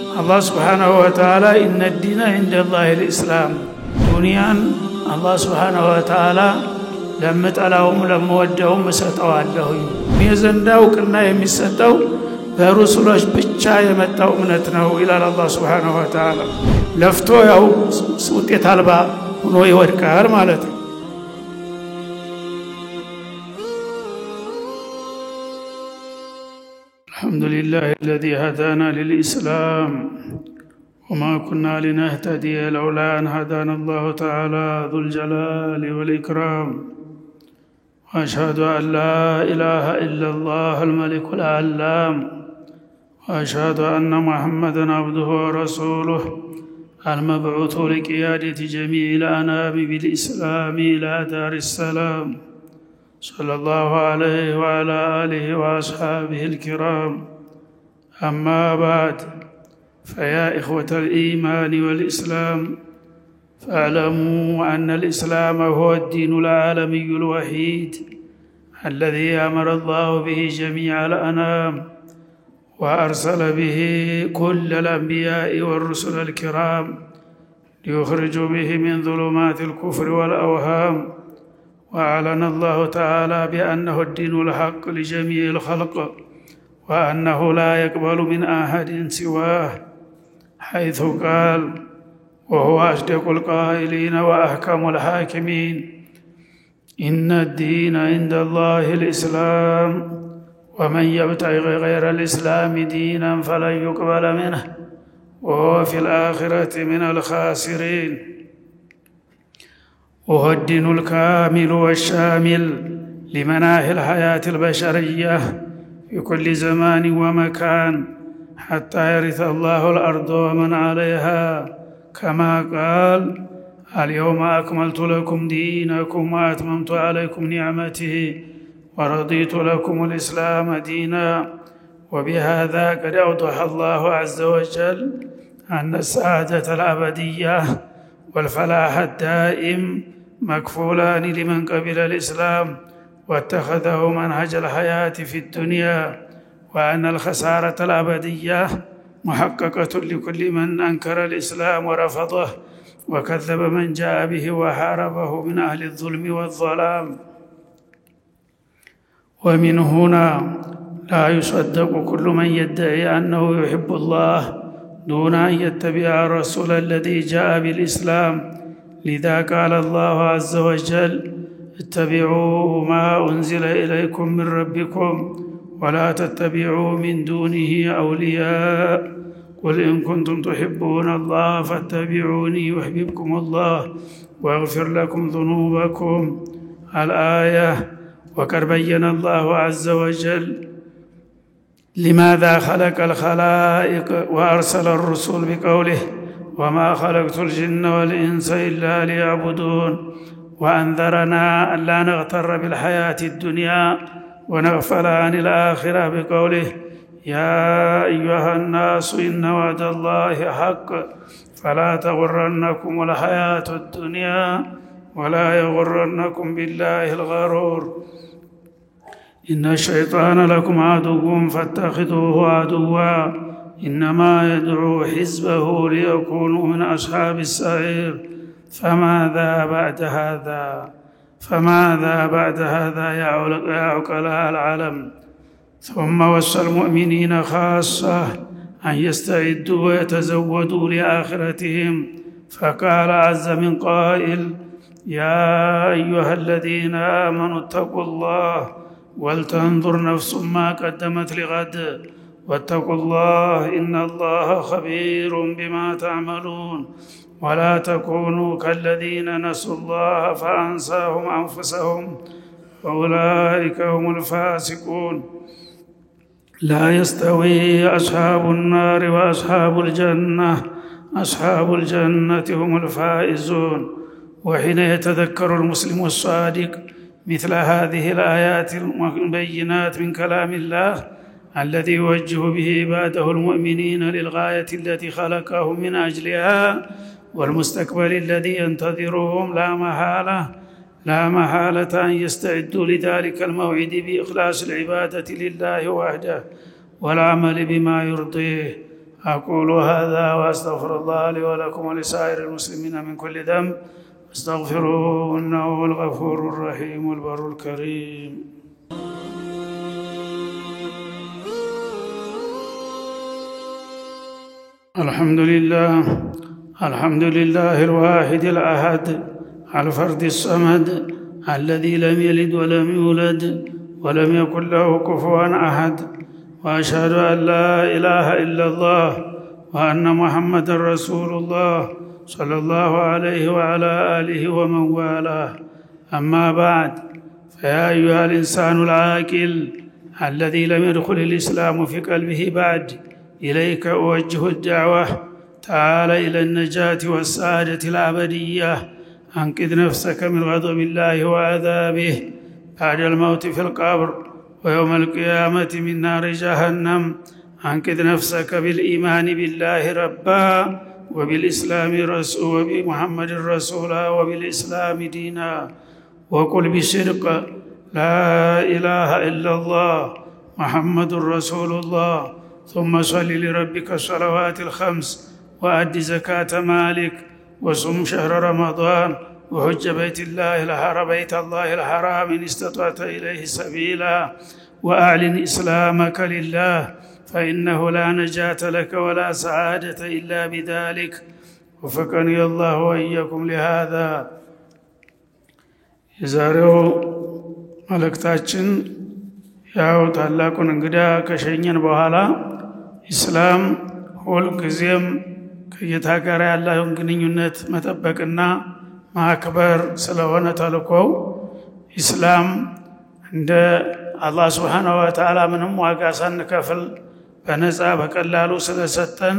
الله سبحانه وتعالى إن الدين عند الله الإسلام دنيا الله سبحانه وتعالى لما تلاهم لما ودهم مسطوا له يزنداو كنا يمسطوا برسولش بچا يمطاو امنت ነው ይላል الله سبحانه وتعالى ለፍቶ ያው ውጤት አልባ ሆኖ ይወድቃል ማለት ነው። الحمد لله الذي هدانا للإسلام وما كنا لنهتدي لولا أن هدانا الله تعالى ذو الجلال والإكرام وأشهد أن لا إله إلا الله الملك العلام وأشهد أن محمدًا عبده ورسوله المبعوث لقيادة جميع الأنام بالإسلام إلى دار السلام صلى الله عليه وعلى آله وأصحابه الكرام. أما بعد فيا إخوة الإيمان والإسلام فاعلموا أن الإسلام هو الدين العالمي الوحيد الذي أمر الله به جميع الأنام وأرسل به كل الأنبياء والرسل الكرام ليخرجوا به من ظلمات الكفر والأوهام. وأعلن الله تعالى بأنه الدين الحق لجميع الخلق وأنه لا يقبل من أحد سواه حيث قال وهو أصدق القائلين وأحكم الحاكمين إن الدين عند الله الإسلام ومن يبتغي غير الإسلام دينا فلن يقبل منه وهو في الآخرة من الخاسرين. وهو الدين الكامل والشامل لمناهي الحياة البشرية في كل زمان ومكان حتى يرث الله الأرض ومن عليها كما قال اليوم أكملت لكم دينكم وأتممت عليكم نعمتي ورضيت لكم الإسلام دينا. وبهذا قد أوضح الله عز وجل أن السعادة الأبدية والفلاح الدائم مكفولان لمن قبل الإسلام واتخذه منهج الحياة في الدنيا وأن الخسارة الأبدية محققة لكل من أنكر الإسلام ورفضه وكذب من جاء به وحاربه من أهل الظلم والظلام. ومن هنا لا يصدق كل من يدعي أنه يحب الله دون أن يتبع الرسول الذي جاء بالإسلام. لذا قال الله عز وجل اتبعوا ما أنزل إليكم من ربكم ولا تتبعوا من دونه أولياء قل إن كنتم تحبون الله فاتبعوني يحببكم الله ويغفر لكم ذنوبكم الآية. وقد بين الله عز وجل لماذا خلق الخلائق وأرسل الرسل بقوله وما خلقت الجن والإنس إلا ليعبدون وأنذرنا أن لا نغتر بالحياة الدنيا ونغفل عن الآخرة بقوله يا أيها الناس إن وعد الله حق فلا تغرنكم الحياة الدنيا ولا يغرنكم بالله الغرور إن الشيطان لكم عدو فاتخذوه عدوا إنما يدعو حزبه ليكونوا من أصحاب السعير. فماذا بعد هذا يا عقلاء العالم. ثم وصى المؤمنين خاصة أن يستعدوا ويتزودوا لآخرتهم فقال عز من قائل يا أيها الذين آمنوا اتقوا الله ولتنظر نفس ما قدمت لغد واتقوا الله إن الله خبير بما تعملون ولا تكونوا كالذين نسوا الله فأنساهم أنفسهم وأولئك هم الفاسقون. لا يستوي أصحاب النار وأصحاب الجنة أصحاب الجنة هم الفائزون. وحين يتذكر المسلم الصادق مثل هذه الآيات المبينات من كلام الله الذي يوجه به عباده المؤمنين للغاية التي خلقهم من أجلها والمستقبل الذي ينتظرهم لا محالة أن يستعدوا لذلك الموعد بإخلاص العبادة لله وحده والعمل بما يرضيه أقول هذا وأستغفر الله لي ولكم ولسائر المسلمين من كل ذنب استغفروه إنه هو الغفور الرحيم البر الكريم. الحمد لله الواحد الأحد الفرد الصمد الذي لم يلد ولم يولد ولم يكن له كفوا أحد، وأشهد أن لا إله إلا الله وأن محمد رسول الله صلى الله عليه وعلى آله ومن والاه. أما بعد، فيا أيها الإنسان العاقل الذي لم يدخل الإسلام في قلبه بعد، إليك أوجه الدعوة. تعال إلى النجاة والسعادة الأبدية. أنقذ نفسك من غضب الله وعذابه بعد الموت في القبر ويوم القيامة من نار جهنم. أنقذ نفسك بالإيمان بالله ربا وبالإسلام رسول وبمحمد رسولا وبالإسلام دينا، وقل بصدق لا إله إلا الله محمد رسول الله، ثم صل لربك الصلوات الخمس، وأد زكاة مالك، وصم شهر رمضان، وحج بيت الله الحرام إن استطعت إليه سبيلا، وأعلن إسلامك لله، فإنه لا نجاة لك ولا سعادة إلا بذلك. وفقني الله وإياكم لهذا. የዛሬው መልእክታችን ያው ታላቁን እንግዳ ከሸኘን በኋላ ኢስላም ሁልጊዜም ከጌታ ጋር ያለውን ግንኙነት መጠበቅና ማክበር ስለሆነ ተልኮው ኢስላም እንደ አላህ Subhanahu Wa Ta'ala ምንም ዋጋ ሳንከፍል በነፃ በቀላሉ ስለሰጠን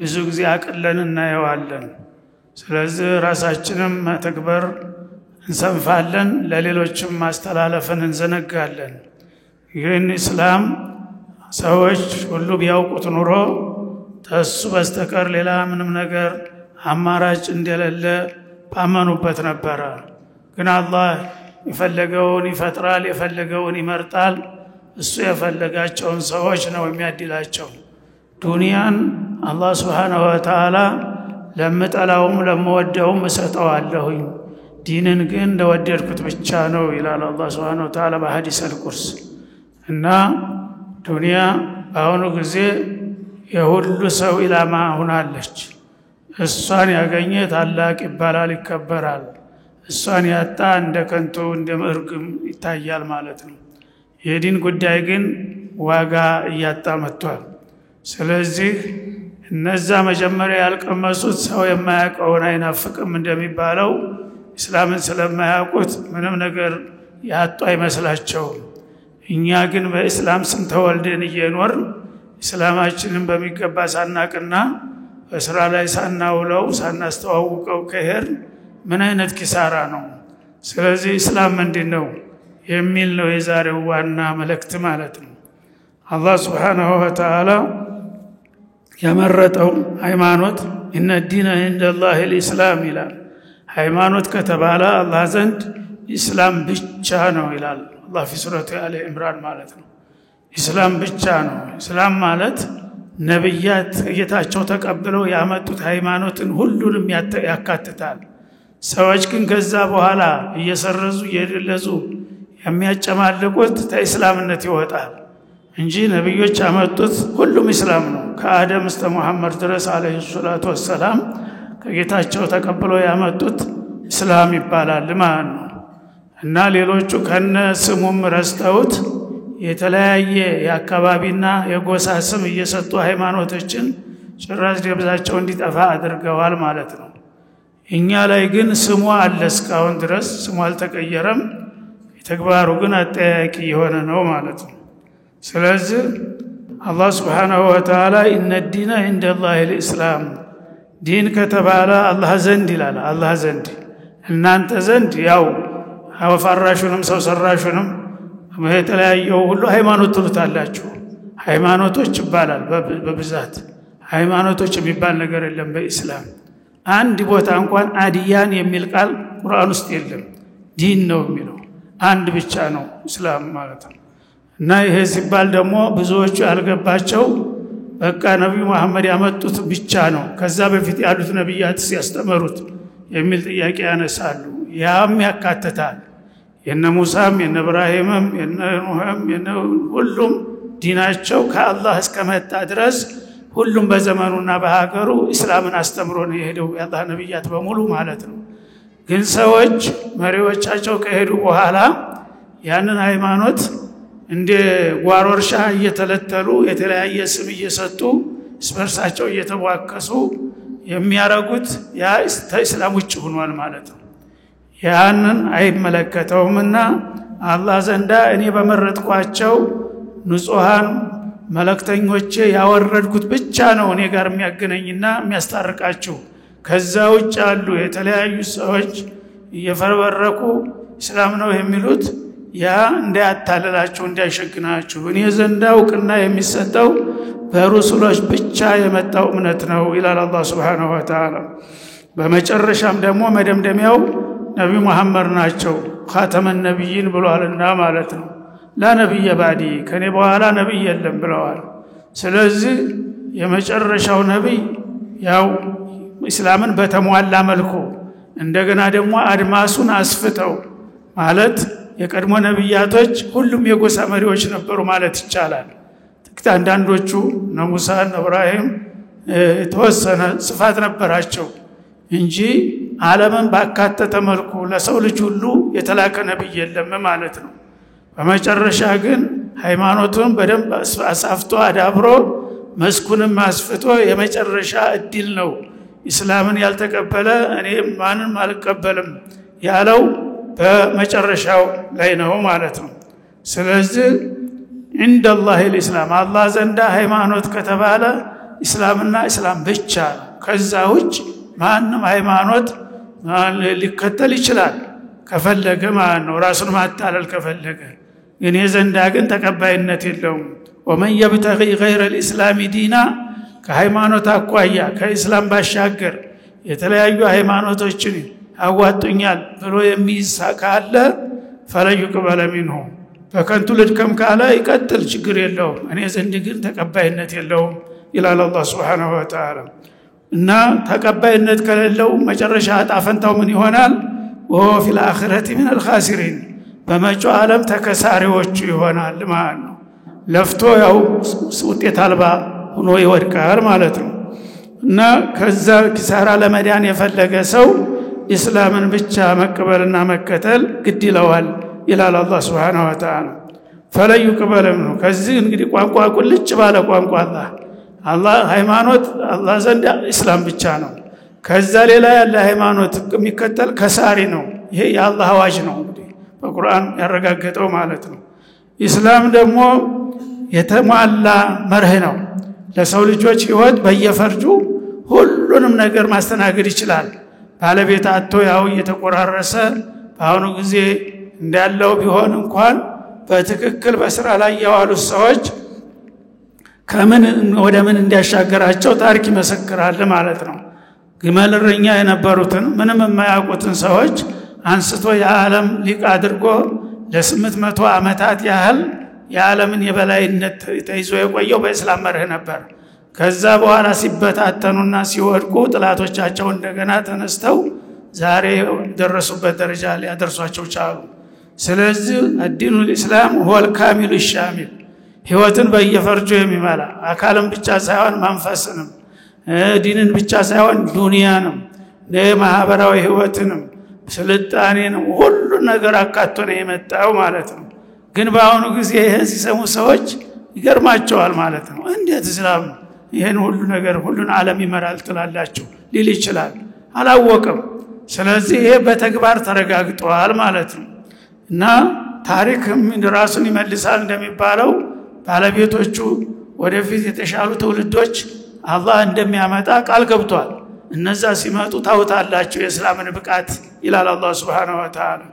ብዙ ጊዜ አቅለን እናየዋለን። ስለዚህ ራሳችንም መተግበር እንሰንፋለን፣ ለሌሎችም ማስተላለፍን እንዘነጋለን። ይህን ኢስላም ሰዎች ሁሉ ቢያውቁት ኑሮ ተሱ በስተቀር ሌላ ምንም ነገር አማራጭ እንደሌለ ባመኑበት ነበረ። ግን አላህ የፈለገውን ይፈጥራል፣ የፈለገውን ይመርጣል። እሱ የፈለጋቸውን ሰዎች ነው የሚያድላቸው። ዱንያን አላህ Subhanahu Wa Ta'ala ለምጠላውም ለምወደውም እሰጠዋለሁኝ፣ ዲንን ግን ለወደድኩት ብቻ ነው ይላል አላህ Subhanahu Wa Ta'ala በሐዲስ አልቁርስ። እና ዱንያ በአሁኑ ጊዜ የሁሉ ሰው ኢላማ ሆናለች። እሷን ያገኘ ታላቅ ይባላል፣ ይከበራል። እሷን ያጣ እንደ ከንቱ እንደ ምርግም ይታያል ማለት ነው። የዲን ጉዳይ ግን ዋጋ እያጣ መጥቷል። ስለዚህ እነዛ መጀመሪያ ያልቀመሱት ሰው የማያውቀውን አይናፍቅም እንደሚባለው ኢስላምን ስለማያውቁት ምንም ነገር ያጡ አይመስላቸውም። እኛ ግን በኢስላም ስም ተወልደን እየኖርን ኢስላማችንን በሚገባ ሳናቅና በስራ ላይ ሳናውለው ሳናስተዋውቀው ከሄር ምን አይነት ኪሳራ ነው። ስለዚህ ኢስላም ምንድነው የሚል ነው የዛሬው ዋና መልእክት ማለት ነው። አላህ Subhanahu Wa Ta'ala የመረጠው ሃይማኖት ኢነ ዲነ ኢንደላሂ الاسلام ይላል። ሃይማኖት ከተባለ አላህ ዘንድ ኢስላም ብቻ ነው ይላል አላህ በሱረቱ አሊ ኢምራን ማለት ነው። ኢስላም ብቻ ነው። ኢስላም ማለት ነብያት ጌታቸው ተቀብለው ያመጡት ሃይማኖትን ሁሉንም ያካትታል። ሰዎች ግን ከዛ በኋላ እየሰረዙ እየደለዙ የሚያጨማልቁት ከእስላምነት ይወጣል እንጂ ነብዮች ያመጡት ሁሉም ኢስላም ነው። ከአደም እስከ መሐመድ ድረስ አለይሂ ሰላቱ ወሰላም ከጌታቸው ተቀብለው ያመጡት ኢስላም ይባላል ማለት ነው። እና ሌሎቹ ከነ ስሙም ረስተውት የተለያየ የአካባቢና የጎሳ ስም እየሰጡ ሃይማኖቶችን ጭራሽ ደብዛቸው እንዲጠፋ አድርገዋል ማለት ነው። እኛ ላይ ግን ስሙ አለ፣ እስካሁን ድረስ ስሙ አልተቀየረም። ተግባሩ ግን አጠያቂ የሆነ ነው ማለት ነው። ስለዚህ አላህ Subhanahu Wa Ta'ala ኢነ ዲነ ኢንደላሂ الاسلام ዲን ከተባለ አላህ ዘንድ ይላል። አላህ ዘንድ እናንተ ዘንድ ያው አወፋራሹንም ሰው ሰራሹንም የተለያየው ሁሉ ሃይማኖት ትሉታላችሁ። ሃይማኖቶች ይባላል በብዛት። ሃይማኖቶች የሚባል ነገር የለም በኢስላም። አንድ ቦታ እንኳን አዲያን የሚል ቃል ቁርአን ውስጥ የለም። ዲን ነው የሚለው አንድ ብቻ ነው ኢስላም ማለት ነው። እና ይሄ ሲባል ደግሞ ብዙዎቹ ያልገባቸው በቃ ነብዩ መሐመድ ያመጡት ብቻ ነው ከዛ በፊት ያሉት ነብያት ሲያስተምሩት የሚል ጥያቄ ያነሳሉ። ያም ያካተታል የነ ሙሳም የነ ኢብራሂምም የነ ኑህም የነ ሁሉም ዲናቸው ከአላህ እስከመጣ ድረስ ሁሉም በዘመኑና በሀገሩ እስላምን አስተምሮ ነው የሄደው የአላህ ነብያት በሙሉ ማለት ነው። ግን ሰዎች መሪዎቻቸው ከሄዱ በኋላ ያንን ሃይማኖት እንደ ጓሮርሻ እየተለተሉ የተለያየ ስም እየሰጡ ስበርሳቸው እየተዋከሱ የሚያረጉት ያ እስላም ውጭ ሆኗል ማለት ነው። ያንን አይመለከተውምና አላህ ዘንዳ እኔ በመረጥኳቸው ንጹሃን መለክተኞቼ ያወረድኩት ብቻ ነው እኔ ጋር የሚያገናኝና የሚያስታርቃችሁ። ከዛ ውጭ ያሉ የተለያዩ ሰዎች እየፈረበረኩ እስላም ነው የሚሉት ያ እንዳያታለላችሁ እንዳይሸግናችሁ እኔ ዘንዳ እውቅና የሚሰጠው በረሱሎች ብቻ የመጣው እምነት ነው ይላል አላህ Subhanahu Wa Ta'ala። በመጨረሻም ደግሞ መደምደሚያው ነብዩ መሐመድ ናቸው ኻተመ ነብይን ብለዋልና ማለት ነው። ላነብይ ባዲ ከኔ በኋላ ነብይ የለም ብለዋል። ስለዚህ የመጨረሻው ነብይ ያው እስላምን በተሟላ መልኩ እንደገና ደግሞ አድማሱን አስፍተው ማለት የቀድሞ ነብያቶች ሁሉም የጎሳ መሪዎች ነበሩ ማለት ይቻላል። ጥቂት አንዳንዶቹ ሙሳ ኢብራሂም የተወሰነ ጽፋት ነበራቸው እንጂ ዓለምን ባካተተ መልኩ ለሰው ልጅ ሁሉ የተላከ ነብይ የለም ማለት ነው። በመጨረሻ ግን ሃይማኖቱን በደንብ አሳፍቶ አዳብሮ መስኩንም አስፍቶ የመጨረሻ እድል ነው እስላምን ያልተቀበለ እኔ ማንንም አልቀበልም ያለው በመጨረሻው ላይ ነው ማለት ነው። ስለዚህ عند الله الاسلام አላህ ዘንዳ ሃይማኖት ከተባለ እስላምና እስላም ብቻ ነው። ከዛ ውጭ ማንንም ሃይማኖት ሊከተል ይችላል ከፈለገ ማለት ነው ራሱን ማታለል ከፈለገ ግን የዘንዳ ግን ተቀባይነት የለውም። ومن يبتغي غير الاسلام دينا ከሃይማኖት አቋያ ከእስላም ባሻገር የተለያዩ ሃይማኖቶችን አዋጡኛል ብሎ የሚሳካለ ፈለዩ ቅበለ منه ፈከንቱ ልድከም ካለ ይቀጥል ችግር የለውም እኔ ዘንድ ግን ተቀባይነት የለውም ይላል አላህ Subhanahu Wa Ta'ala። እና ተቀባይነት ከሌለው መጨረሻ አጣፈንታው ምን ይሆናል? وفي الاخره من الخاسرين በመጪው ዓለም ተከሳሪዎች ይሆናል ማለት ነው። ለፍቶ ያው ውጤት አልባ ሆኖ ይወድቃል ማለት ነው። እና ከዛ ኪሳራ ለመዳን የፈለገ ሰው እስላምን ብቻ መቀበልና መከተል ግድ ይለዋል ይላል አላህ Subhanahu Wa Ta'ala። ፈለዩ ቅበለም ነው ከዚህ እንግዲህ ቋንቋ ቁልጭ ባለ ቋንቋ አላህ ሃይማኖት አላህ ዘንድ እስላም ብቻ ነው። ከዛ ሌላ ያለ ሃይማኖት የሚከተል ከሳሪ ነው። ይሄ የአላህ አዋጅ ነው እንግዲህ በቁርአን ያረጋገጠው ማለት ነው። እስላም ደግሞ የተሟላ መርህ ነው። ለሰው ልጆች ህይወት በየፈርጁ ሁሉንም ነገር ማስተናገድ ይችላል። ባለቤት አጥቶ ያው እየተቆራረሰ በአሁኑ ጊዜ እንዳለው ቢሆን እንኳን በትክክል በስራ ላይ ያዋሉ ሰዎች ከምን ወደ ምን እንዲያሻገራቸው ታሪክ ይመሰክራል ማለት ነው። ግመልረኛ የነበሩትን ምንም የማያውቁትን ሰዎች አንስቶ የዓለም ሊቅ አድርጎ ለ800 ዓመታት ያህል የዓለምን የበላይነት ተይዞ የቆየው በእስላም መርህ ነበር። ከዛ በኋላ ሲበታተኑና ሲወድቁ ጥላቶቻቸው እንደገና ተነስተው ዛሬ ደረሱበት ደረጃ ላይ ያደርሷቸው ቻሉ። ስለዚህ الدين الاسلام هو الكامل الشامل ህይወትን በየፈርጁ የሚመላ አካልን ብቻ ሳይሆን መንፈስንም ዲንን ብቻ ሳይሆን ዱንያንም ለማህበራዊ ህይወትንም ስልጣኔንም ሁሉ ነገር አካቶ ነው የመጣው ማለት ነው። ግን በአሁኑ ጊዜ ይሄን ሲሰሙ ሰዎች ይገርማቸዋል ማለት ነው። እንዴት እስላም ይሄን ሁሉ ነገር ሁሉን ዓለም ይመራል ትላላችሁ ሊል ይችላል። አላወቀም። ስለዚህ ይሄ በተግባር ተረጋግጧል ማለት ነው። እና ታሪክም ራሱን ይመልሳል እንደሚባለው ባለቤቶቹ ወደፊት የተሻሉ ትውልዶች አላህ እንደሚያመጣ ቃል ገብቷል። እነዛ ሲመጡ ታውታላችሁ የእስላምን ብቃት ይላል አላህ Subhanahu Wa Ta'ala።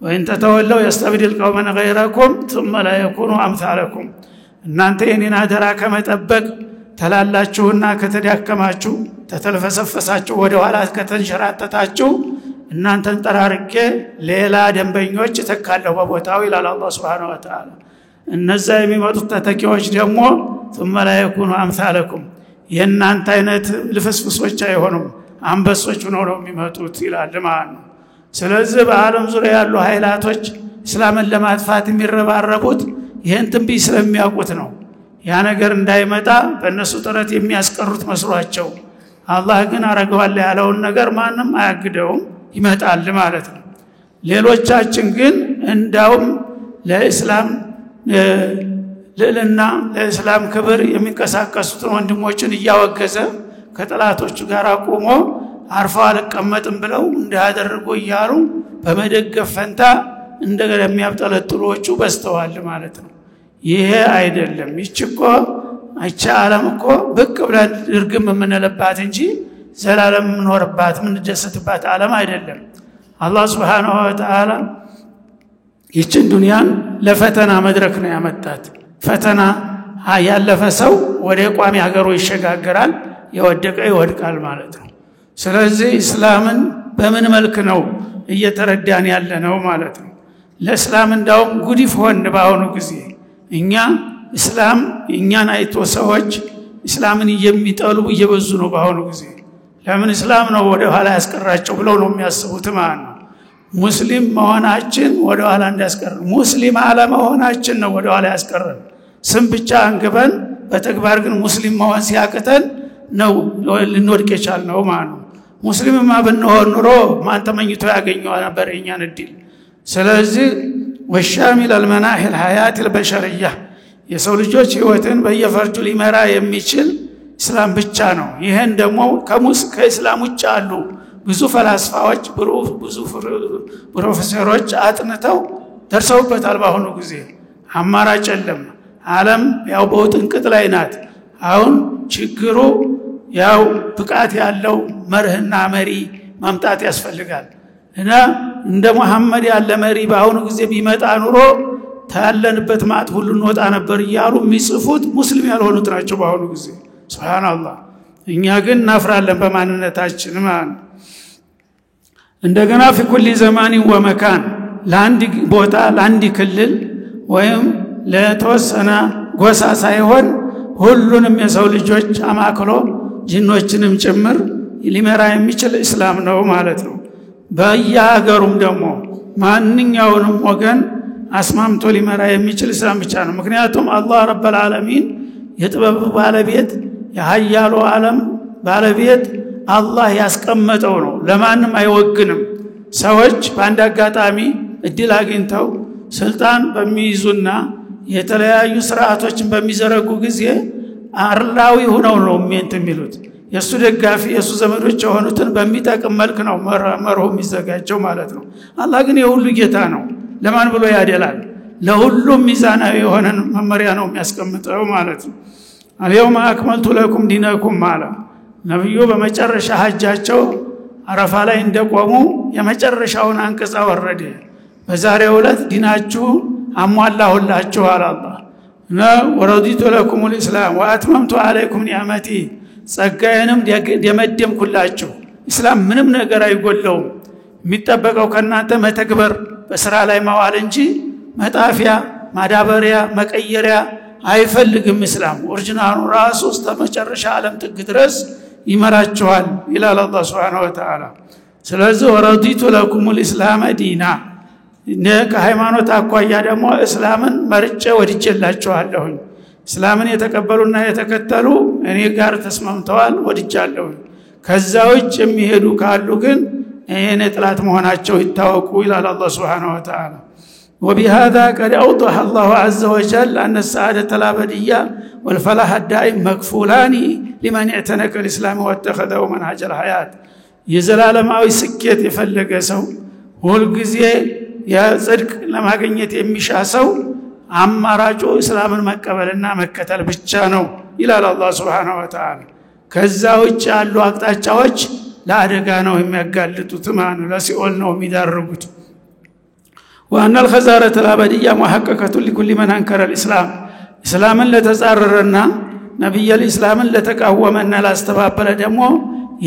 وإن تتولوا يستبدل قوما غيركم ثم لا يكونوا أمثالكم እናንተ የኔን አደራ ከመጠበቅ ተላላችሁና ከተዳከማችሁ ተተልፈሰፈሳችሁ ወደ ኋላ ከተንሸራተታችሁ እናንተን ጠራርቄ ሌላ ደንበኞች ተካለው በቦታው ይላል አላህ Subhanahu Wa Ta'ala። እነዛ የሚመጡት ተተኪዎች ደግሞ ثم لا يكونوا امثالكم የናንተ አይነት ልፍስፍሶች አይሆኑም አንበሶች ሆነው ነው የሚመጡት ይላል ማለት ነው። ስለዚህ በዓለም ዙሪያ ያሉ ኃይላቶች እስላምን ለማጥፋት የሚረባረቡት ይሄን ትንቢት ስለሚያውቁት ነው። ያ ነገር እንዳይመጣ በእነሱ ጥረት የሚያስቀሩት መስሏቸው አላህ ግን አረጋዋል ያለውን ነገር ማንም አያግደውም ይመጣል ማለት ነው። ሌሎቻችን ግን እንዳውም ለእስላም ለለና ለእስላም ክብር የሚንቀሳቀሱትን ወንድሞችን እያወገዘ ከጠላቶቹ ጋር ቆሞ አርፈው አልቀመጥም ብለው እንዳያደርጉ ይያሉ በመደገፍ ፈንታ እንደገና የሚያብጠለጥሉዎቹ በስተዋል ማለት ነው። ይሄ አይደለም ይችኮ አይቻ ዓለም እኮ በቅ ብለን ድርግም የምንለባት እንጂ ዘላለም ምንኖርባት ምንደሰትባት ዓለም አይደለም። አላህ Subhanahu Wa Ta'ala ይችን ዱንያን ለፈተና መድረክ ነው ያመጣት። ፈተና ያለፈ ሰው ወደ ቋሚ ሀገሩ ይሸጋገራል፣ የወደቀ ይወድቃል ማለት ነው። ስለዚህ እስላምን በምን መልክ ነው እየተረዳን ያለ ነው ማለት ነው። ለእስላም እንዳውም ጉዲፍ ሆን ባሁኑ ጊዜ እኛ እስላም እኛን አይቶ ሰዎች እስላምን የሚጠሉ እየበዙ ነው ባሁኑ ጊዜ። ለምን እስላም ነው ወደ ኋላ ያስቀራቸው ብለው ነው የሚያስቡት ማለት ነው። ሙስሊም መሆናችን ወደ ኋላ እንዲያስቀር ሙስሊም አለመሆናችን ነው ወደ ኋላ ያስቀረን። ስም ብቻ አንግበን በተግባር ግን ሙስሊም መሆን ሲያቅተን ነው ልንወድቅ የቻልነው ማለት ነው። ሙስሊምማ ብንሆን ኑሮ ማን ተመኝቶ ያገኘው ነበር የኛን እድል። ስለዚህ ወሻሚል المناحي الحياه البشريه የሰው ልጆች ህይወትን በየፈርጁ ሊመራ የሚችል እስላም ብቻ ነው። ይሄን ደግሞ ከእስላም ውጭ አሉ ብዙ ፈላስፋዎች ብዙ ፕሮፌሰሮች አጥንተው ደርሰውበታል። ባሁኑ ጊዜ አማራጭ የለም። ዓለም ያው በውጥንቅጥ ላይ ናት። አሁን ችግሩ ያው ብቃት ያለው መርህና መሪ ማምጣት ያስፈልጋል እና እንደ መሐመድ ያለ መሪ ባሁኑ ጊዜ ቢመጣ ኑሮ ታለንበት ማጥ ሁሉ እንወጣ ነበር ይያሉ የሚጽፉት ሙስሊም ያልሆኑት ናቸው ባሁኑ ጊዜ። ሱብሃንአላህ እኛ ግን እናፍራለን በማንነታችን ማለት እንደገና في كل زمان ومكان ላንዲ ቦታ ላንዲ ክልል ወይም ለተወሰነ ጎሳ ሳይሆን ሁሉንም የሰው ልጆች አማክሎ ጂኖችንም ጭምር ሊመራ የሚችል እስላም ነው ማለት ነው። በየሀገሩም ደግሞ ማንኛውንም ወገን አስማምቶ ሊመራ የሚችል እስላም ብቻ ነው። ምክንያቱም አላህ ረብ العالمين የጥበብ ባለቤት የኃያሉ ዓለም ባለቤት አላህ ያስቀመጠው ነው። ለማንም አይወግንም። ሰዎች በአንድ አጋጣሚ እድል አግኝተው ስልጣን በሚይዙና የተለያዩ ስርዓቶችን በሚዘረጉ ጊዜ አርላዊ ሆነው ነው የሚሉት የሱ ደጋፊ የሱ ዘመዶች የሆኑትን በሚጠቅም መልክ ነው መርሆ የሚዘጋጀው ማለት ነው። አላህ ግን የሁሉ ጌታ ነው። ለማን ብሎ ያደላል? ለሁሉም ሚዛናዊ የሆነ መመሪያ ነው የሚያስቀምጠው ማለት ነው። اليوم اكملت لكم دينكم ማለት ነብዩ በመጨረሻ ሐጃቸው አረፋ ላይ እንደቆሙ የመጨረሻውን አንቀጽ አወረደ። በዛሬው ዕለት ዲናችሁ አሟላሁላችሁ አለ አላህ እና ወረዲቱ ለኩም الاسلام واتممت عليكم نعمتي ጸጋዬንም ደመደምኩላችሁ። እስላም ምንም ነገር አይጎለውም። የሚጠበቀው ከናንተ መተግበር በስራ ላይ ማዋል እንጂ መጣፊያ ማዳበሪያ መቀየሪያ አይፈልግም። እስላም ኦሪጂናሉ ራሱ ተመጨረሻ ዓለም ጥግ ድረስ ይመራችኋል ይላል አላህ Subhanahu Wa Ta'ala። ስለዚህ ወረዲቱ ለኩም الاسلام ዲና ከሃይማኖት አኳያ ደግሞ እስላምን መርጬ ወድጄላችኋለሁ። እስላምን የተቀበሉና የተከተሉ እኔ ጋር ተስማምተዋል ወድጃለሁ። ከዛው የሚሄዱ ካሉ ግን እኔ ጥላት መሆናቸው ይታወቁ ይላል አላህ Subhanahu Wa Ta'ala። وبهذا قد اوضح الله عز وجل ان السعاده الابديه والفلاح الدائم مكفولان لمن اعتنق الاسلام واتخذه منهج الحياه የዘላለማዊ ስኬት የፈለገ ሰው ሁሉ ጊዜ የጽድቅ ለማግኘት የሚሻ ሰው አማራጩ እስላምን መቀበልና መከተል ብቻ ነው ይላል አላህ Subhanahu Wa Ta'ala። ከዛው ያሉ አቅጣጫዎች ለአደጋ ነው የሚያጋልጡት ማኑ ለሲኦል ነው የሚዳርጉት። وان الخساره الابديه محققه لكل من انكر الاسلام اسلامن ለተጻረረና ነብዩ الاسلامን ለተቃወመና ላስተባበለ ደግሞ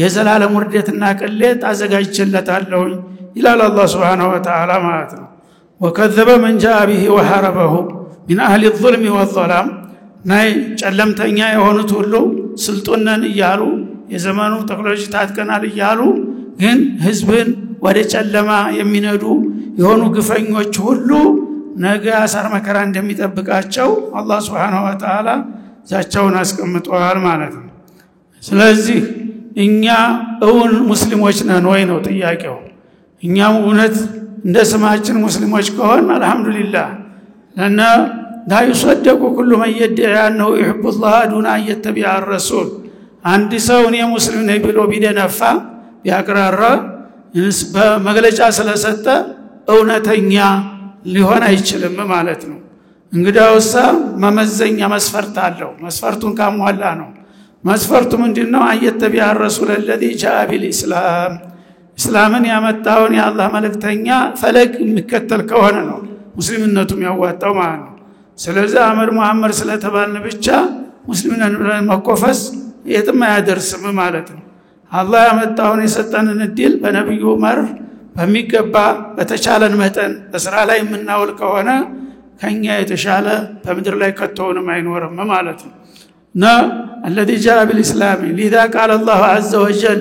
የዘላለም ውርደትና ቅሌት አዘጋጅቼለታለሁ ይላል አላህ Subhanahu Wa Ta'ala ማለት ነው። وكذب من جاء به وحاربه من أهل الظلم والظلام ናይ ጨለምተኛ የሆኑት ሁሉ ስልጡነን ይያሉ የዘመኑ ቴክኖሎጂ ታጥቀናል ይያሉ ግን ህዝብን ወደ ጨለማ የሚነዱ የሆኑ ግፈኞች ሁሉ ነገ አሳር መከራ እንደሚጠብቃቸው አላህ Subhanahu Wa Ta'ala ዛቻውን አስቀምጧል ማለት ነው። ስለዚህ እኛ እውን ሙስሊሞች ነን ወይ ነው ጥያቄው። እኛ እውነት እንደ ስማችን ሙስሊሞች ከሆን አልহামዱሊላህ ለና لا يصدق كل من يدعي انه يحب الله دون ان يتبع الرسول አንድ ሰው እኔ ሙስሊም ነኝ ብሎ ቢደነፋ ቢያቀራራ በመግለጫ ስለሰጠ እውነተኛ ሊሆን አይችልም ማለት ነው። እንግዲያውሳ መመዘኛ መስፈርት አለው። መስፈርቱን ካሟላ ነው። መስፈርቱ ምንድነው? አየተቢያ الرسول الذي جاء بالاسلام እስላምን ያመጣውን የአላህ መልእክተኛ ፈለግ የሚከተል ከሆነ ነው ሙስሊምነቱም ያዋጣው ማለት ነው። ስለዚህ አህመድ መሐመድ ስለተባልን ብቻ ሙስሊምነን ብለን መቆፈስ የትም አያደርስም ማለት ነው። አላህ ያመጣውን የሰጠንን እድል በነብዩ መር በሚገባ በተቻለን መጠን በስራ ላይ የምናውል ከሆነ ከኛ የተሻለ በምድር ላይ ከተውንም አይኖርም ማለት ነው። الذي جاء بالاسلام لذا قال الله عز وجل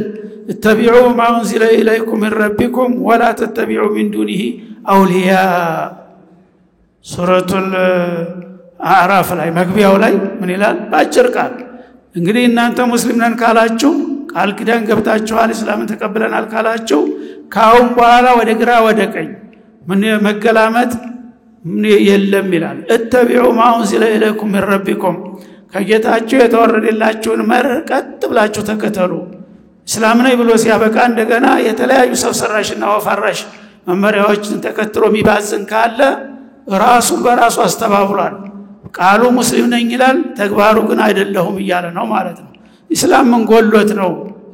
اتبعوا ما انزل اليكم من ربكم ولا تتبعوا من دونه اولياء سورة الأعراف ላይ መግቢያው ላይ ምን ይላል? ባጭር ቃል እንግዲህ እናንተ ሙስሊም ነን ካላችሁ ቃል ኪዳን ገብታችኋል እስላምን ተቀበለናል ካላችሁ ካሁን በኋላ ወደ ግራ ወደ ቀኝ ምን መገላመጥ የለም ይላል። اتبعوا ما انزل اليكم من ربكم ከጌታችሁ የተወረደላችሁን መርህ ቀጥ ብላችሁ ተከተሉ። እስላም ነኝ ብሎ ሲያበቃ እንደገና የተለያዩ ሰው ሰራሽና ወፋራሽ መመሪያዎችን ተከትሎ የሚባዝን ካለ ራሱ በራሱ አስተባብሯል። ቃሉ ሙስሊም ነኝ ይላል ተግባሩ ግን አይደለሁም ይያለ ነው ማለት ነው። እስላም ምን ጎሎት ነው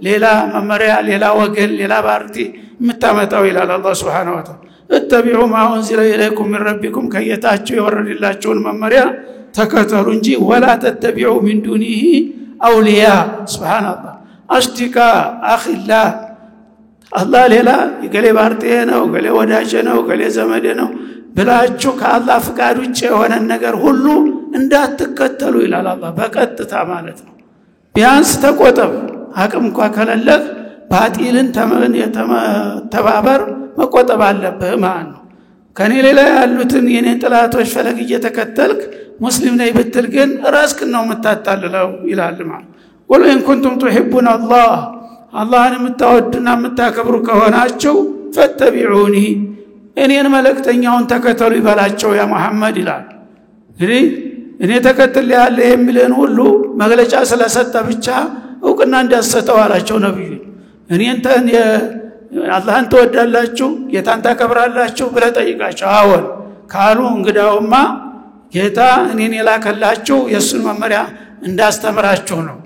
ሌላ መመሪያ ሌላ ወገን ሌላ ፓርቲ የምታመጣው ይላል አላህ Subhanahu Wa Ta'ala። اتبعوا ما انزل اليكم من ربكم ከየታችሁ የወረደላችሁን መመሪያ ተከተሉ እንጂ ولا تتبعوا من دونه اولياء سبحانallah አሽቲካ አኺላ አላህ ሌላ የገሌ ፓርቲ ነው ገሌ ወዳጅ ነው ገሌ ዘመድ ነው ብላችሁ ከአላህ ፍቃድ ውጭ የሆነ ነገር ሁሉ እንዳትከተሉ ይላል አላህ በቀጥታ ማለት ነው። ቢያንስ ተቆጠብ አቅም እንኳን ከሌለህ ባጢልን ተባበር መቆጠብ አለብህ ማለት ነው። ከኔ ሌላ ያሉትን የኔን ጥላቶች ፈለግ እየተከተልክ ሙስሊም ነኝ ብትል ግን ራስክን ነው የምታጣልለው ይላል ማለት ወለ ان كنتم تحبون الله አላህን የምትወዱና የምታከብሩ ከሆናችሁ ፈተቢዑኒ እኔን መልእክተኛውን ተከተሉ ይበላቸው ያ መሐመድ ይላል። እንግዲህ እኔ ተከተል ያለ የሚልን ሁሉ መግለጫ ስለሰጠ ብቻ እውቅና እንዳሰጠው አላቸው ነብዩ። እኔን አላህን ተወዳላችሁ ጌታን ታከብራላችሁ ብለ ጠይቃቸው። አዎን ካሉ እንግዳውማ ጌታ እኔን የላከላችሁ የሱን መመሪያ እንዳስተምራችሁ ነው።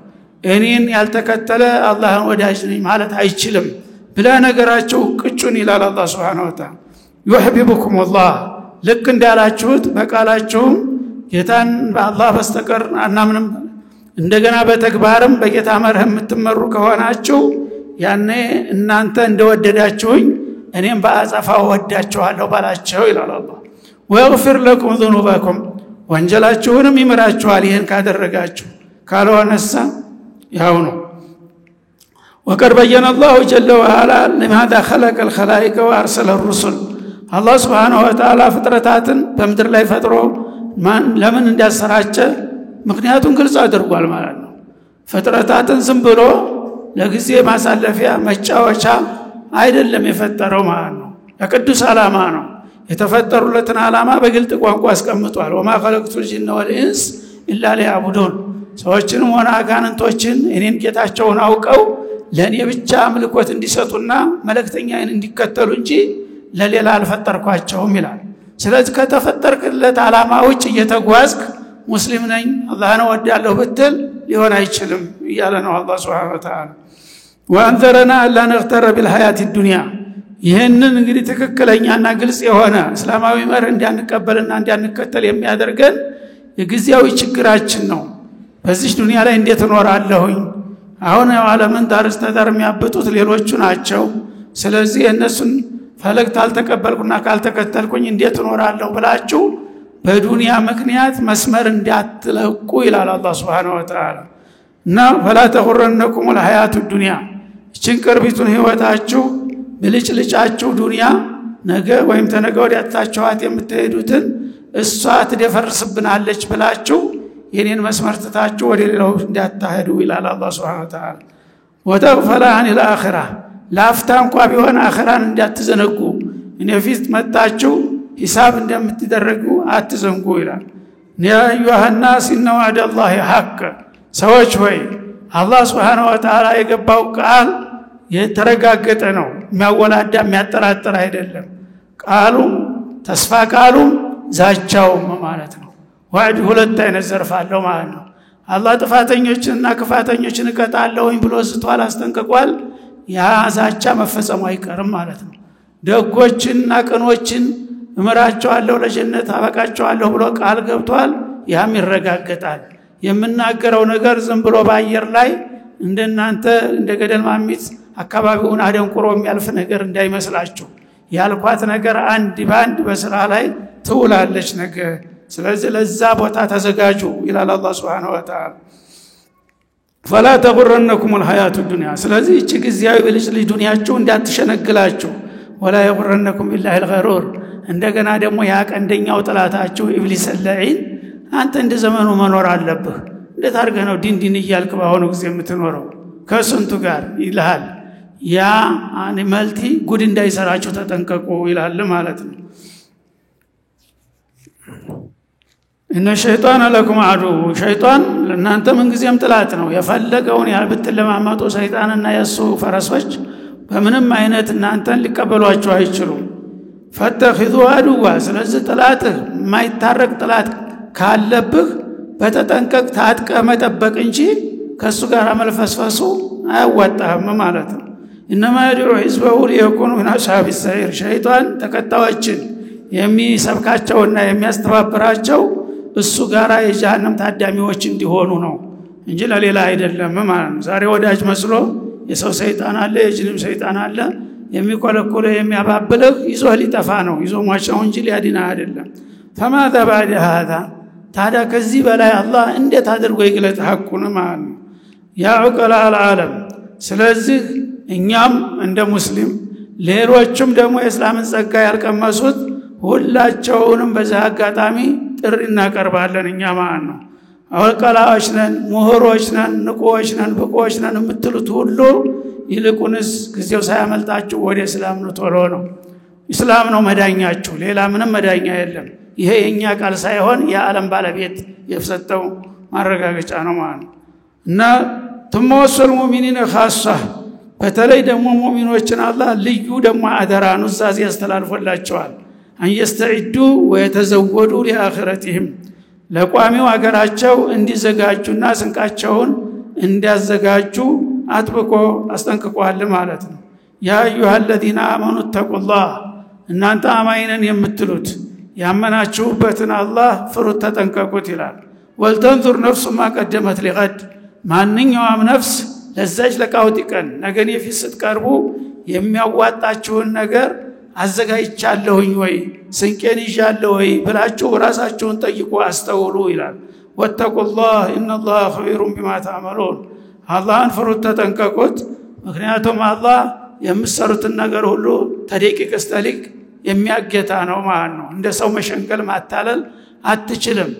እኔን ያልተከተለ አላህን ወዳጅ ነኝ ማለት አይችልም ብለ ነገራቸው ቅጩን ይላል አላህ Subhanahu Wa Ta'ala። يحببكم الله ልክ እንዳላችሁት በቃላችሁም ጌታን በአላህ በስተቀር አናምንም እንደገና በተግባርም በጌታ መርህ የምትመሩ ከሆናችሁ ያኔ እናንተ እንደወደዳችሁኝ እኔም በአጸፋው ወዳችኋለሁ ባላችሁ ይላል አላህ። ويغفر لكم ذنوبكم ወንጀላችሁንም ይምራችኋል ይሄን ካደረጋችሁ ካልሆነሳ ያው ነው። وقد بين الله جل وعلا لماذا خلق الخلائق وارسل الرسل አላህ Subhanahu Wa Ta'ala ፍጥረታትን በመድር ላይ ፈጥሮ ለምን እንዳሰራጨ ምክንያቱን ግልጽ አድርጓል ማለት ነው። ፍጥረታትን ዝም ብሎ ለጊዜ ማሳለፊያ መጫወቻ አይደለም የፈጠረው ማለት ነው። ለቅዱስ ዓላማ ነው። የተፈጠሩለትን ዓላማ በግልጥ ቋንቋ አስቀምጧል። ወማ خلقቱል ጂነ ወልኢንስ ኢላ ሊያዕቡዱን ሰዎችንም ሆነ አጋንንቶችን እኔን ጌታቸውን አውቀው ለኔ ብቻ አምልኮት እንዲሰጡና መልእክተኛዬን እንዲከተሉ እንጂ ለሌላ አልፈጠርኳቸውም ይላል። ስለዚህ ከተፈጠርክለት ዓላማ ውጭ እየተጓዝክ ሙስሊም ነኝ አላህን ወዳለሁ ብትል ሊሆን አይችልም ይያለ ነው አላህ Subhanahu Wa Ta'ala። وانذرنا الا نغتر بالحياه الدنيا ይሄንን እንግዲህ ትክክለኛና ግልጽ የሆነ እስላማዊ መርህ እንዲያንቀበልና እንዲያንከተል የሚያደርገን የጊዜያዊ ችግራችን ነው። በዚህ ዱንያ ላይ እንዴት እኖራለሁኝ? አሁን ዓለምን ዳርስ ተዳር የሚያበጡት ሌሎቹ ናቸው። ስለዚህ እነሱን ፈለግ ታልተቀበልኩና ካልተከተልኩኝ እንዴት እኖራለሁ ብላችሁ በዱንያ ምክንያት መስመር እንዳትለቁ ይላል አላህ Subhanahu Wa Ta'ala እና فلا تغرنكم الحياة الدنيا እችን ቅርቢቱን ህይወታችሁ ብልጭልጫችሁ ዱንያ ነገ ወይም ተነገ ወዲያ ታቻዋት የምትሄዱትን እሷ ትደፈርስብናለች ብላችሁ የኔን መስመር ትታችሁ ወደ ሌላው እንዳታሄዱ ይላል አላህ Subhanahu Wa Ta'ala ወተغفل عن الآخرة ላፍታ እንኳን ቢሆን አኺራን እንዳትዘነጉ እኔ ፊት መጣችሁ ሂሳብ እንደምትደረጉ አትዘንጉ ይላል ያ አዩሃ الناس إن وعد الله حق ሰዎች ሆይ አላህ Subhanahu Wa Ta'ala የገባው ቃል የተረጋገጠ ነው የሚያወላዳ የሚያጠራጥር አይደለም ቃሉ ተስፋ ቃሉ ዛቻው ማለት ነው ወዕድ ሁለት አይነት ዘርፍ አለው ማለት ነው አላህ ጥፋተኞችንና ክፋተኞችን እቀጣለሁኝ ብሎ ዝቷል አስጠንቅቋል ያ ዛቻ መፈጸሙ አይቀርም ማለት ነው ደጎችንና ቀኖችን እመራቸዋለሁ ለጀነት አበቃቸዋለሁ ብሎ ቃል ገብቷል ያም ይረጋገጣል የምናገረው ነገር ዝም ብሎ ባየር ላይ እንደናንተ እንደገደል ማሚት አካባቢውን አደንቁሮ የሚያልፍ ነገር እንዳይመስላችሁ ያልኳት ነገር አንድ ባንድ በስራ ላይ ትውላለች ነገር ስለዚህ ለዛ ቦታ ተዘጋጁ ይላል አላህ Subhanahu Wa Ta'ala فلا تغرنكم الحياة الدنيا ስለዚህ እቺ ግዚያዊ ብልጭ ዱንያችሁ እንዳትሸነግላችሁ ولا يغرنكم بالله الغرور እንደገና ደግሞ ያ ቀንደኛው ጥላታችሁ ኢብሊስ ለዒን አንተ እንደ ዘመኑ መኖር አለብህ እንዴት አድርገህ ነው ዲንዲን ይያልክ ባሆነ ጊዜ የምትኖረው ከስንቱ ጋር ይልሃል ያ መልቲ ጉድ እንዳይሰራችሁ ተጠንቀቁ ይላል ማለት ነው እነ ሸይጣን ለኩም አዱ ሸይጣን ለእናንተ ምን ጊዜም ጥላት ነው የፈለገውን ያልብትለማማጡ ሰይጣንና የሱ ፈረሶች በምንም አይነት እናንተን ሊቀበሏችሁ አይችሉም ፈተخذوا አዱዋ ስለዚህ ጥላት ማይታረቅ ጥላት ካለብህ በተጠንቀቅ ታጥቀ መጠበቅ እንጂ ከሱ ጋር አመልፈስፈሱ አያዋጣህም ማለት ነው انما يدعو حزبه ليكونوا من اصحاب السعير ሸይጣን ተከታዮችን የሚሰብካቸውና የሚያስተባብራቸው እሱ ጋራ የጀሃነም ታዳሚዎች እንዲሆኑ ነው እንጂ ለሌላ አይደለም ማለት ነው ዛሬ ወዳጅ መስሎ የሰው ሰይጣን አለ የጅንም ሰይጣን አለ የሚቆለቆለ የሚያባብልህ ይዞ ሊጠፋ ነው ይዞ ማቻው እንጂ ሊያድና አይደለም فماذا بعد هذا ታዲያ ከዚህ በላይ አላህ እንዴት አድርጎ ይግለጥ ሐቁን ማለት ነው ያ عقلاء العالم ስለዚህ እኛም እንደ ሙስሊም ሌሎችም ደግሞ የእስላምን ጸጋ ያልቀመሱት ሁላቸውንም በዛ አጋጣሚ ጥሪ እናቀርባለን እኛ ማለት ነው አውቀላዎች ነን ምሁሮች ነን ንቆዎች ነን ብቆዎች ነን የምትሉት ሁሉ ይልቁንስ ጊዜው ሳያመልጣችሁ ወደ እስላም ነው ቶሎ ነው እስላም ነው መዳኛችሁ ሌላ ምንም መዳኛ የለም ይሄ የኛ ቃል ሳይሆን የዓለም ባለቤት የፈሰጠው ማረጋገጫ ነው ማለት ነው እና ተመወሰል ሙእሚኒን خاصه በተለይ ደግሞ ሙእሚኖችን አላህ ልዩ ደግሞ አደራ ኑዛዝ ያስተላልፈላቸዋል አንየስተዒዱ ወየተዘወዱ ለአኺረቲህም ለቋሚው አገራቸው እንዲዘጋጁና ስንቃቸውን እንዲያዘጋጁ አጥብቆ አስጠንቅቋል ማለት ነው ያ አዩሃ الذين آمنوا اتقوا الله እናንተ አማኝነን የምትሉት ያመናችሁበትን አላህ ፍሩት ተጠንቀቁት ይላል ወልተንዙር ነፍሱ ما قدمت لغد ማንኛውም ነፍስ ለዛች ለቃውቲ ቀን ነገን የፊት ስትቀርቡ የሚያዋጣችሁን ነገር አዘጋጅቻለሁኝ ወይ ስንቄን ይዣለሁ ወይ ብላችሁ ራሳችሁን ጠይቁ አስተውሉ ይላል ወተቁላህ ኢነላህ ኸቢሩን ቢማ ተዕመሉን አላህን ፍሩት ተጠንቀቁት ምክንያቱም አላህ የምትሰሩትን ነገር ሁሉ ተደቂቅ እስከ የሚያገታ ነው ማለት ነው እንደ ሰው መሸንገል ማታለል አትችልም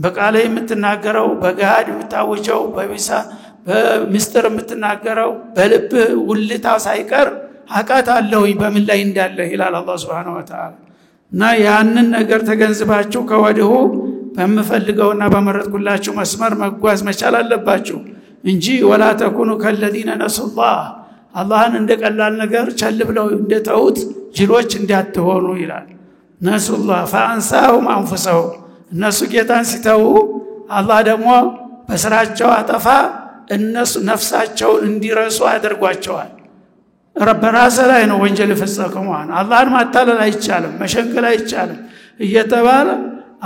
በቃለ የምትናገረው በጋድ የምታውጀው በሚሳ በሚስጥር የምትናገረው በልብ ውልታ ሳይቀር አቃት አለውኝ በምን ላይ እንዳለ ይላል አላህ Subhanahu Wa Ta'ala እና ያንን ነገር ተገንዝባችሁ ከወዲሁ በመፈልገውና በመረጥኩላችሁ መስመር መጓዝ መቻል አለባችሁ እንጂ ወላ ተኩኑ ከለዲነ ነሱላህ አላህን እንደቀላል ነገር ቸል ብለው እንደተውት ጅሎች እንዳትሆኑ ይላል ነሱላህ ፈአንሳሁም አንፈሰሁም እነሱ ጌታን ሲተው አላህ ደግሞ በስራቸው አጠፋ እነሱ ነፍሳቸውን እንዲረሱ ያደርጓቸዋል ረበራስ ላይ ነው ወንጀል ፈጸመዋን አላህን ማታለል አይቻልም መሸንገል አይቻልም እየተባለ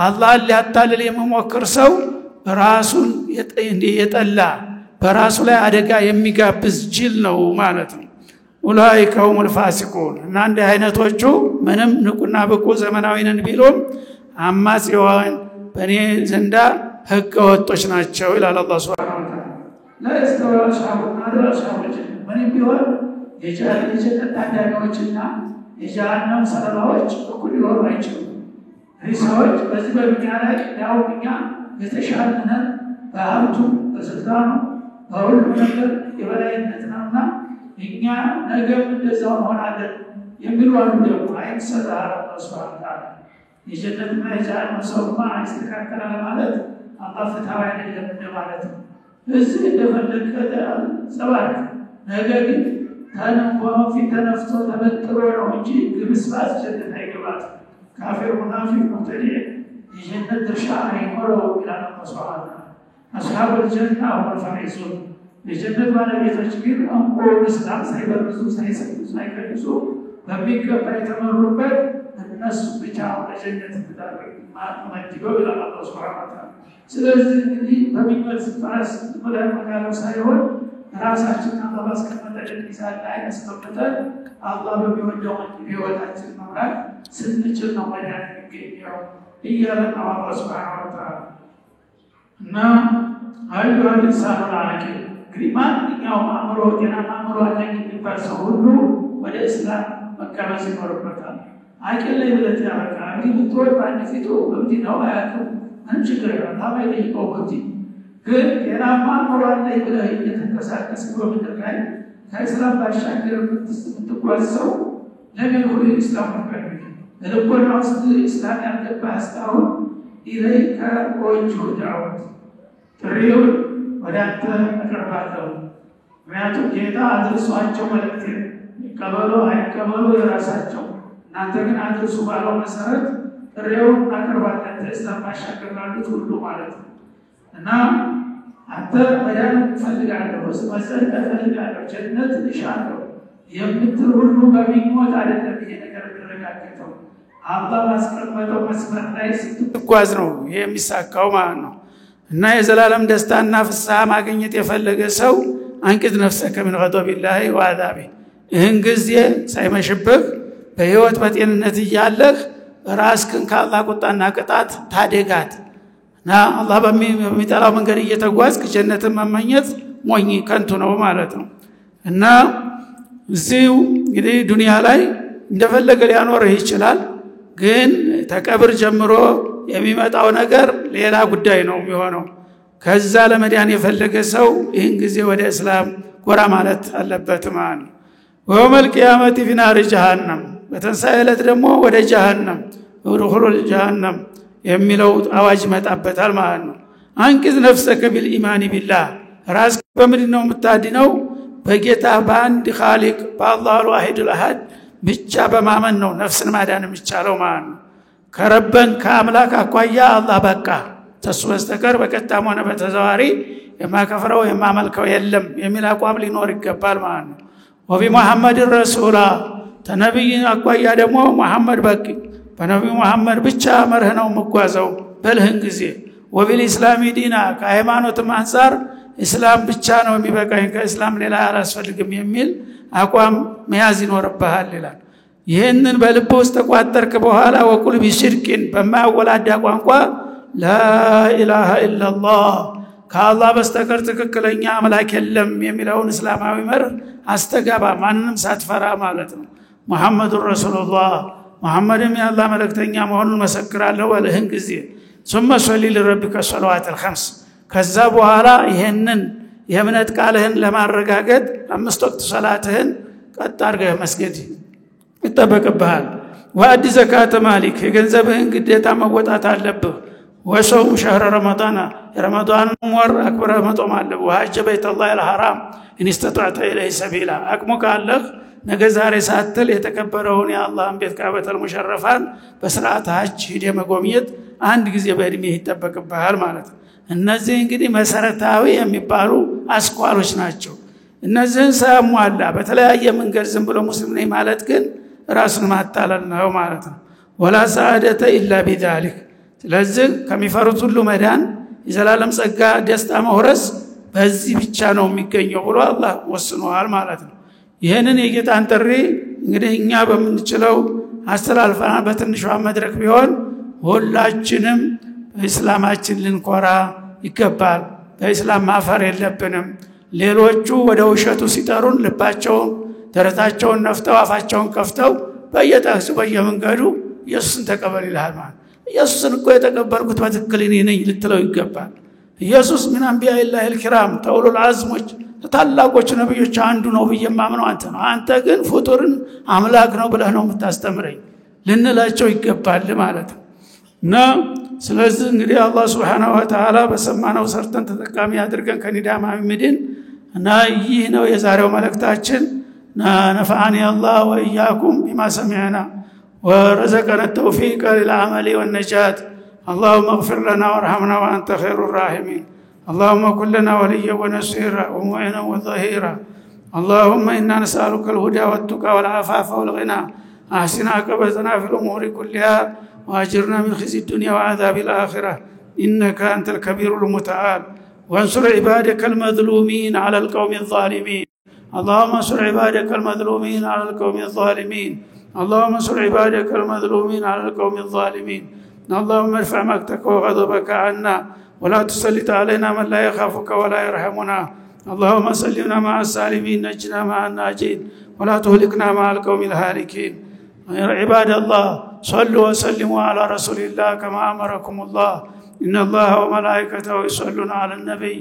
አላህን ሊያታልል የሚሞክር ሰው ራሱን የጠላ በራሱ ላይ አደጋ የሚጋብዝ ጅል ነው ማለት ነው ኡላኢከ ሁሙል ፋሲቁን እና እንደ አይነቶቹ ምንም ንቁና ብቁ ዘመናዊ ነን ቢሉም አማጺዋን በእኔ ዘንዳ ህገ ወጦች ናቸው ይላል አላህ ሱብሓነሁ ወተዓላ። ለስተው አስሐቡና ለአስሐቦች ምን ቢሆን የጀነት ታዳሚዎችና የጀሃነም ሰለባዎች እኩል ሊሆኑ አይችሉም። ሰዎች በዚህ በዱንያ ላይ ያው እኛ የተሻለንን በሀብቱ በስልጣኑ በሁሉ ነገር የበላይነት ነውና እኛ ነገም እንደዛው እንሆናለን የሚሉ አሉ። ደግሞ አይሰራ አላህ ሱብሓነሁ ወተዓላ የጀነትና የጀሃነም ሰውማ አይስተካከላል ማለት አላህ ፍትሃዊ አይደለም እንደማለት ነው። እዚህ እንደፈለገ ሰባክ ነገር ግን ታነባው ፊት ተነፍቶ ተበጥሮ ነው እንጂ ግብስባስ ጀነት አይገባት። ካፊር ሙናፊቅ ሙተዲ የጀነት ድርሻ አይኖረው ይላል አላህ ሱብሓነሁ ወተዓላ። አስሐቡል ጀና ሁም ፋኢዙን የጀነት ባለቤቶች ግን እንቆ እስላም ሳይበርዙ ሳይቀንሱ በሚገባ የተመሩበት እነሱ ብቻ ወደ ጀነት መድበው ይላል አላህ ሱብሓነሁ ወተዓላ። ስለዚህ እንግዲህ በሚመት ፋስ መላእክት ሳይሆን ራሳችንን አላህ አስቀመጠልን ሚዛን ላይ አስቀምጠን አላህ በሚወደው ህይወታችን መምራት ስንችል ነው መዳን የሚገኘው እያለ ነው አላህ ሱብሓነሁ ወተዓላ። እና አዩሀ ልኢንሳኑ ልዓቂል እንግዲህ ማንኛውም አእምሮ ጤናማ አእምሮ አለኝ የሚባል ሰው ሁሉ ወደ እስላም መቀበል ይኖርበታል። አቂል ላይ ብለት ያበቃ እንግዲህ ብትወድ በአንድ ፊቱ እብድ ነው አያውቅም ምንም ችግር የለም ታማኝ ጠይቀው እብድ ግን ጤናማ አእምሮ አለኝ ብለህ እየተንቀሳቀስክ በምድር ላይ ከእስላም ባሻገር የምትጓዝ ሰው ለምን ሁሉ ኢስላም መቀበል ለልቦና ውስጥ ኢስላም ያልገባ እስካሁን ኢለይከ ወጅሁ ዳዕወት ጥሪውን ወደ አንተ አቀርባለሁ። ምክንያቱም ጌታ አድርሷቸው መልእክት ይቀበሉ አይቀበሉ የራሳቸው እናንተ ግን አድርሱ ባለው መሰረት ጥሪውን አቀርባለሁ ለእስላም ባሻገር ላሉት ሁሉ ማለት ነው። እና አንተ መዳን ፈልጋለሁ መስጠት ፈልጋለሁ ጀነት እሻለሁ የምትል ሁሉ በሚሞት አይደለም ይሄ ነገር ተረጋግጠው አላህ ማስቀመጠው መስመር ላይ ስትጓዝ ነው የሚሳካው ማለት ነው። እና የዘላለም ደስታና ፍስሐ ማግኘት የፈለገ ሰው አንቂዝ ነፍሰከ ምን ገضبላሂ ወአዛቢ ይህን ጊዜ ሳይመሽብህ በህይወት በጤንነት እያለህ ራስህን ከአላህ ቁጣና ቅጣት ታደጋት። እና አላህ በሚጠራው መንገድ እየተጓዝክ ጀነትን መመኘት ሞኝ ከንቱ ነው ማለት ነው። እና እዚሁ እንግዲህ ዱንያ ላይ እንደፈለገ ሊያኖርህ ይችላል። ግን ተቀብር ጀምሮ የሚመጣው ነገር ሌላ ጉዳይ ነው የሚሆነው። ከዛ ለመዳን የፈለገ ሰው ይህን ጊዜ ወደ እስላም ጎራ ማለት አለበት ማለት ነው። ወየውመል ቂያመቲ ፊ ናሪ ጀሃነም በትንሣኤ ዕለት ደግሞ ወደ ጀሃነም ወድኹሉል ጀሃነም የሚለው አዋጅ መጣበታል ማለት ነው። አንቂዝ ነፍሰከ ቢልኢማኒ ቢላህ ራስህ በምንድነው የምታድነው? በጌታ በአንድ ኻሊቅ በአላህ አልዋሂዱል አሐድ ብቻ በማመን ነው ነፍስን ማዳን የሚቻለው ማለት ነው። ከረበን ከአምላክ አኳያ አላህ በቃ ተሱ በስተቀር በቀጥታም ሆነ በተዘዋዋሪ የማከፍረው የማመልከው የለም የሚል አቋም ሊኖር ይገባል ማለት ነው። ወቢሙሐመድ ረሱላ ተነብይ አኳያ ደግሞ መሐመድ በቂ በነብዩ መሐመድ ብቻ መርህ ነው መጓዘው በልህን ጊዜ ወቢልኢስላሚ ዲና ከሃይማኖትም አንፃር እስላም ብቻ ነው የሚበቃኝ ከእስላም ሌላ አላስፈልግም የሚል አቋም መያዝ ይኖርብሃል ይላል። ይህንን በልብ ውስጥ ተቋጠርክ በኋላ ወቁል ቢሽርኪን በማያወላዳ ቋንቋ ላኢላሃ ኢላላህ ከአላህ በስተቀር ትክክለኛ አምላክ የለም የሚለውን እስላማዊ መርህ አስተጋባ ማንንም ሳትፈራ ማለት ነው። ሙሐመዱር ረሱሉላህ ሙሐመድም የአላህ መልእክተኛ መሆኑን መሰክራለሁ በልህን ጊዜ ثم صلي لربك الصلوات الخمس ከዛ በኋላ ይሄንን የእምነት ቃልህን ለማረጋገጥ አምስት ወቅት ሰላትህን ቀጥ አድርገህ መስገድ ይጠበቅብሃል። ወአዲ ዘካተ ማሊክ የገንዘብህን ግዴታ መወጣት አለብህ። ወሰውም ሸህረ ረመዳን ረመዳን ወር አክብረ መጦም አለብህ። ወሐጅ በይተላህ አልሐራም ኢንስተጣዕተ ኢለይሂ ሰቢላ አቅሙ ካለህ ነገ ዛሬ ሳትል የተከበረውን የአላህን ቤት ካዕበተል ሙሸረፋን በስርዓት ሐጅ ሄደህ መጎብኘት አንድ ጊዜ በእድሜህ ይጠበቅብሃል ማለት ነው። እነዚህ እንግዲህ መሰረታዊ የሚባሉ አስኳሎች ናቸው። እነዚህን ሳያሟላ በተለያየ መንገድ ዝም ብሎ ሙስሊም ነኝ ማለት ግን ራስን ማታለል ነው ማለት ነው። ወላ ሰዓደተ ኢላ ቢዛሊክ ስለዚህ ከሚፈሩት ሁሉ መዳን የዘላለም ጸጋ ደስታ መውረስ በዚህ ብቻ ነው የሚገኘው ብሎ አላህ ወስኗል ማለት ነው። ይሄንን የጌታን ጥሪ እንግዲህ እኛ በምንችለው አስተላልፈና በትንሿ መድረክ ቢሆን ሁላችንም በእስላማችን ልንኮራ ይገባል በእስላም ማፈር የለብንም ሌሎቹ ወደ ውሸቱ ሲጠሩን ልባቸውን ደረታቸውን ነፍተው አፋቸውን ከፍተው በየታክሱ በየመንገዱ ኢየሱስን ተቀበል ይላል ማለት ኢየሱስን እኮ የተቀበልኩት በትክክል እኔ ነኝ ልትለው ይገባል ኢየሱስ ምን አንቢያ ኢላሂ الكرام ተውሉል አዝሞች ታላቆች ነብዮች አንዱ ነው በየማምነው አንተ ግን ፍጡርን አምላክ ነው ብለህ ነው የምታስተምረኝ ልንላቸው ይገባል ማለት ነው ስለዚህ እንግዲህ አላህ Subhanahu Wa Ta'ala በሰማነው ሰርተን ተጠቃሚ አድርገን ከኒዳማ ምድን እና ይህ ነው የዛሬው መልእክታችን نفعني الله وإياكم بما سمعنا ورزقنا التوفيق للعمل والنجاة اللهم اغفر لنا وارحمنا وأنت خير الراحمين اللهم كن لنا وليا ونصيرا ومعينا وظهيرا اللهم إنا نسألك الهدى والتقى والعفاف والغنى أحسن عاقبتنا في الأمور كلها وأجرنا من خزي الدنيا وعذاب الآخرة إنك أنت الكبير المتعال وانصر عبادك المظلومين على القوم الظالمين اللهم انصر عبادك المظلومين على القوم الظالمين اللهم انصر عبادك المظلومين على القوم الظالمين اللهم ارفع مقتك وغضبك عنا ولا تسلط علينا من لا يخافك ولا يرحمنا اللهم سلمنا مع السالمين نجنا مع الناجين ولا تهلكنا مع القوم الهالكين عباد الله صلوا وسلموا على رسول الله كما أمركم الله إن الله وملائكته يصلون على النبي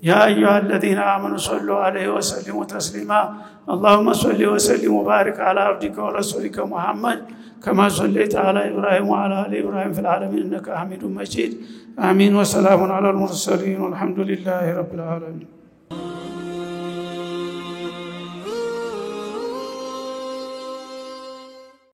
يا أيها الذين آمنوا صلوا عليه وسلموا تسليما اللهم صل وسلم وبارك على عبدك ورسولك محمد كما صليت على إبراهيم وعلى آل إبراهيم في العالمين إنك حميد مجيد آمين وسلام على المرسلين والحمد لله رب العالمين